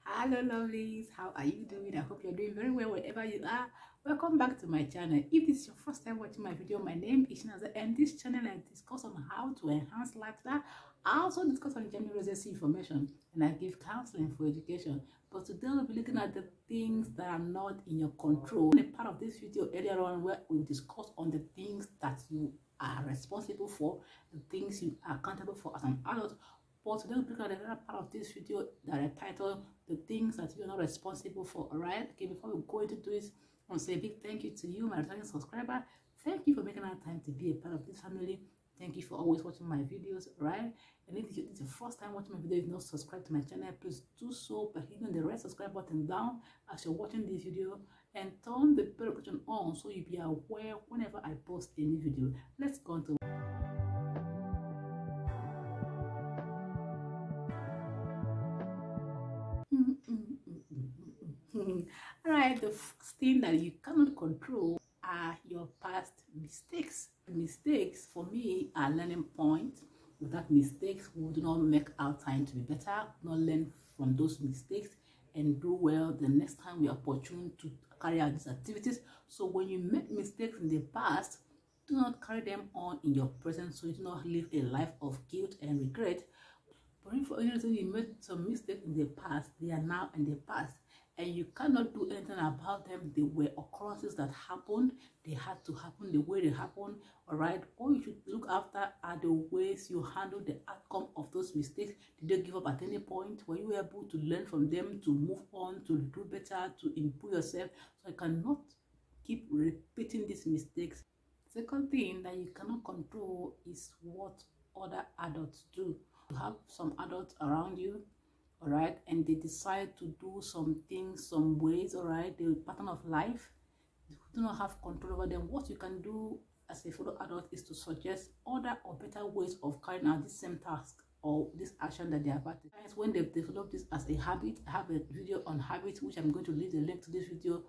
Hello lovelies, how are you doing? I hope you're doing very well wherever you are. Welcome back to my channel. If this is your first time watching my video, my name is Shinaza, and this channel I discuss on how to enhance lifestyle. I also discuss on gender residency information, and I give counseling for education. But today we'll be looking at the things that are not in your control. In a part of this video earlier on where we discuss on the things that you are responsible for, the things you are accountable for as an adult. But today we'll look at another part of this video that I titled the things that you're not responsible for. Alright, okay, before we go into this, I want to say a big thank you to you, my returning subscriber. Thank you for making that time to be a part of this family. Thank you for always watching my videos, right? And if it's your first time watching my video, if you're not subscribed to my channel, please do so by hitting the red subscribe button down as you're watching this video, and turn the bell button on so you'll be aware whenever I post a new video. Let's go on to all right, the first thing that you cannot control are your past mistakes. Mistakes for me are learning points. Without mistakes, we do not make our time to be better, not learn from those mistakes and do well the next time we are opportune to carry out these activities. So when you make mistakes in the past, do not carry them on in your present, so you do not live a life of guilt and regret. But if for any reason you made some mistakes in the past, they are now in the past, and you cannot do anything about them. They were occurrences that happened. They had to happen the way they happened. All right. All you should look after are the ways you handle the outcome of those mistakes. Did they give up at any point? Were you able to learn from them, to move on, to do better, to improve yourself? So you cannot keep repeating these mistakes. Second thing that you cannot control is what other adults do. You have some adults around you, all right, and they decide to do some things, some ways, all right, the pattern of life. You do not have control over them. What you can do as a fellow adult is to suggest other or better ways of carrying out this same task or this action that they are practicing. When they've developed this as a habit, I have a video on habits, which I'm going to leave the link to this video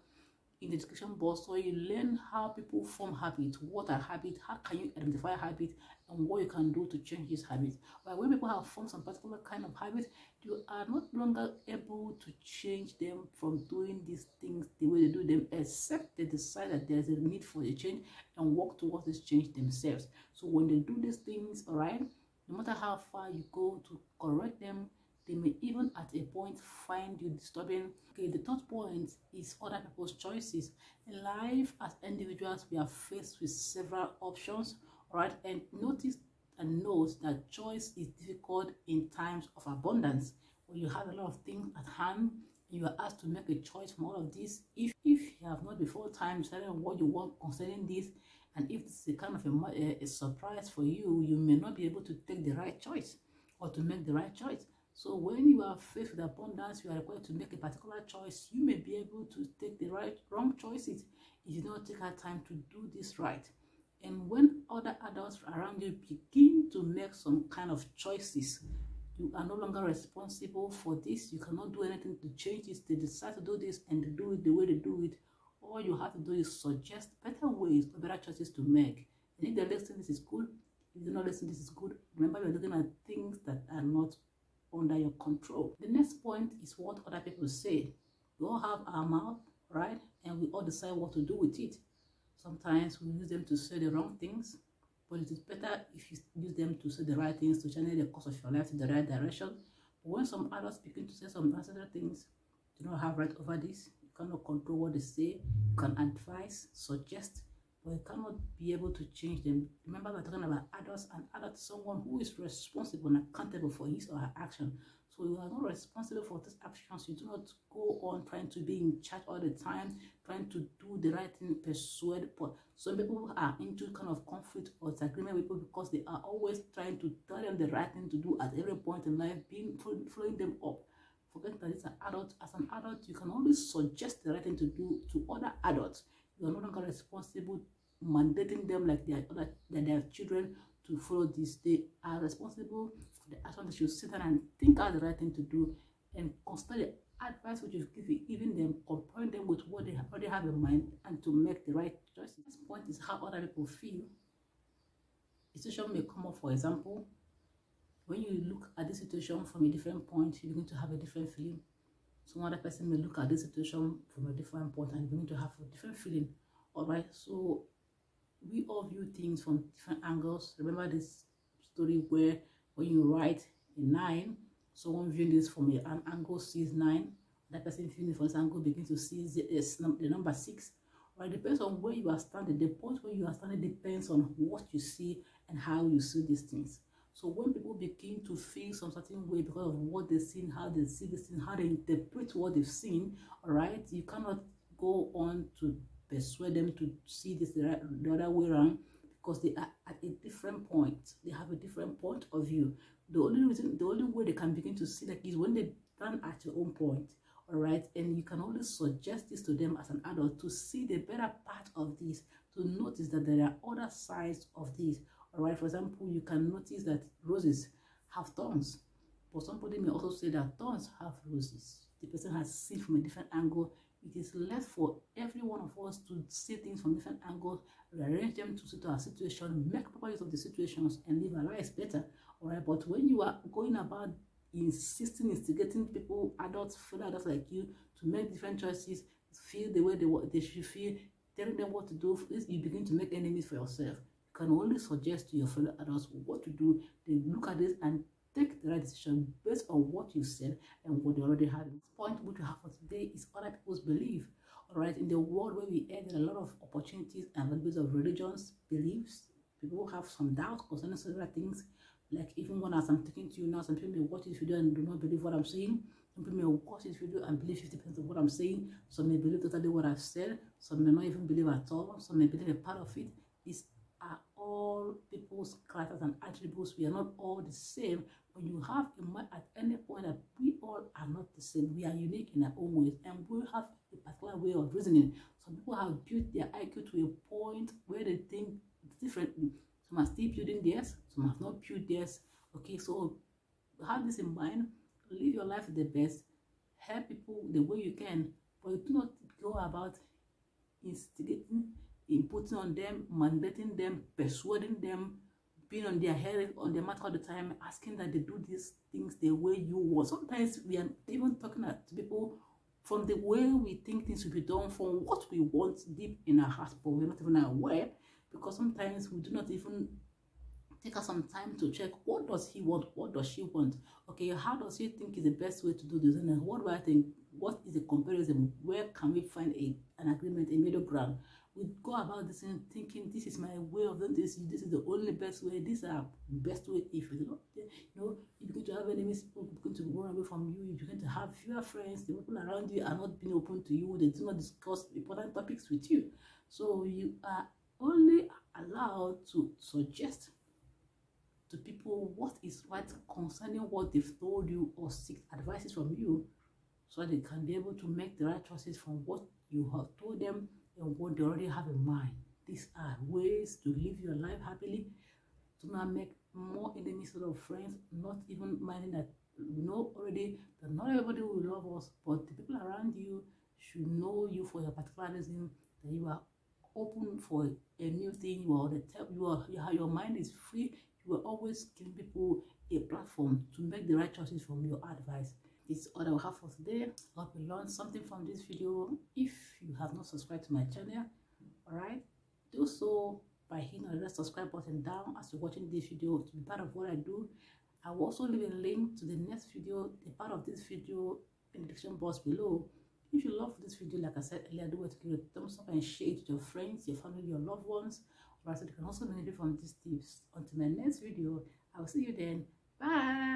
in the description box, so you learn how people form habits, what are habits, how can you identify habits, and what you can do to change these habits. But when people have formed some particular kind of habits, you are not longer able to change them from doing these things the way they do them, except they decide that there's a need for a change and work towards this change themselves. So when they do these things, all right, no matter how far you go to correct them, they may even at a point find you disturbing. Okay, the third point is other people's choices. In life, as individuals, we are faced with several options, right? And notice and note that choice is difficult in times of abundance. When you have a lot of things at hand, you are asked to make a choice from all of this. If you have not before time decided what you want concerning this, and if it's a kind of a surprise for you, you may not be able to take the right choice or to make the right choice. So when you are faced with abundance, you are required to make a particular choice. You may be able to take the wrong choices if you don't take our time to do this right. And when other adults around you begin to make some kind of choices, you are no longer responsible for this. You cannot do anything to change this. They decide to do this and they do it the way they do it. All you have to do is suggest better ways or better choices to make. And if they're listening, this is good. If they're not listening, this is good. Remember, we're looking at things that are not under your control. The next point is what other people say. We all have our mouth, right? And we all decide what to do with it. Sometimes we use them to say the wrong things, but it is better if you use them to say the right things, to channel the course of your life in the right direction. But when some adults begin to say some unnecessary things, you don't have right over this. You cannot control what they say. You can advise, suggest, but you cannot be able to change them. Remember, we're talking about adults, and adults, someone who is responsible and accountable for his or her action. So you are not responsible for these actions. You do not go on trying to be in charge all the time, trying to do the right thing, persuade. But some people are into kind of conflict or disagreement with people because they are always trying to tell them the right thing to do at every point in life, following them up. Forget that it's an adult. As an adult, you can only suggest the right thing to do to other adults. You are no longer responsible mandating them like they are children to follow this. They are responsible for the action. They should sit down and think out the right thing to do and consider the advice which you've given them, comparing them with what they already have in mind, and to make the right choices. This point is how other people feel. A situation may come up, for example, when you look at the situation from a different point, you're going to have a different feeling. Some other person may look at this situation from a different point and going to have a different feeling. All right, so we all view things from different angles. Remember this story where when you write a 9, someone viewing this from an angle sees 9, that person viewing it from this angle begins to see the number 6. Right, depends on where you are standing. The point where you are standing depends on what you see and how you see these things. So when people begin to feel some certain way because of what they've seen, how they see this thing, how they interpret what they've seen, all right, you cannot go on to persuade them to see this the other way around, because they are at a different point. They have a different point of view. The only way they can begin to see that is when they stand at your own point. All right, and you can only suggest this to them as an adult to see the better part of this, to notice that there are other sides of this. All right, for example, you can notice that roses have thorns, but somebody may also say that thorns have roses. The person has seen from a different angle. It is left for every one of us to see things from different angles, rearrange them to suit our situation, make proper use of the situations, and live our lives better. All right, but when you are going about instigating people, adults, fellow adults like you, to make different choices, feel the way they should feel, telling them what to do, you begin to make enemies for yourself. You can only suggest to your fellow adults what to do. They look at this and take the right decision based on what you said and what they already had. This point which we have for today is other people's belief. All right, in the world where we add a lot of opportunities and values of religions, beliefs, people have some doubts concerning several things. Like even when as I'm talking to you now, some people may watch this video and do not believe what I'm saying. Some people may watch this video and believe 50% of what I'm saying. Some may believe totally what I've said. Some may not even believe at all. Some may believe a part of it. These are all people's characters and attributes. We are not all the same. When you have in mind at any point that we all are not the same, we are unique in our own ways, and we have a particular way of reasoning. Some people have built their IQ to a point where they think differently. Some are still building theirs, some have not built theirs. Okay, so have this in mind. Live your life the best. Help people the way you can, but do not go about instigating, imposing on them, mandating them, persuading them, being on their head, on their mouth all the time, asking that they do these things the way you want. Sometimes we are even talking to people from the way we think things should be done, from what we want deep in our hearts, but we're not even aware, because sometimes we do not even take us some time to check, what does he want, what does she want, okay, how does he think is the best way to do this, and what do I think, what is the comparison, where can we find an agreement, a middle ground. We go about this and thinking, this is my way of doing this is the only best way, these are best way. If you know, you're going to have enemies, people are going to run away from you, you're going to have fewer friends, the people around you are not being open to you, they do not discuss important topics with you. So you are only allowed to suggest to people what is right concerning what they've told you, or seek advices from you, so they can be able to make the right choices from what you have told them and what they already have in mind. These are ways to live your life happily, to not make more enemies instead of friends, not even minding that you know already that not everybody will love us, but the people around you should know you for your particularism, that you are open for a new thing, you are the type, your mind is free. You are always giving people a platform to make the right choices from your advice. This is all I will have for today. I hope you learned something from this video. If you have not subscribed to my channel, all right, do so by hitting the red subscribe button down as you're watching this video to be part of what I do. I will also leave a link to the next video, the part of this video, in the description box below. If you love this video, like I said earlier, do it to give it a thumbs up and share it with your friends, your family, your loved ones. Right, so you can also benefit from these tips. Until my next video, I will see you then. Bye.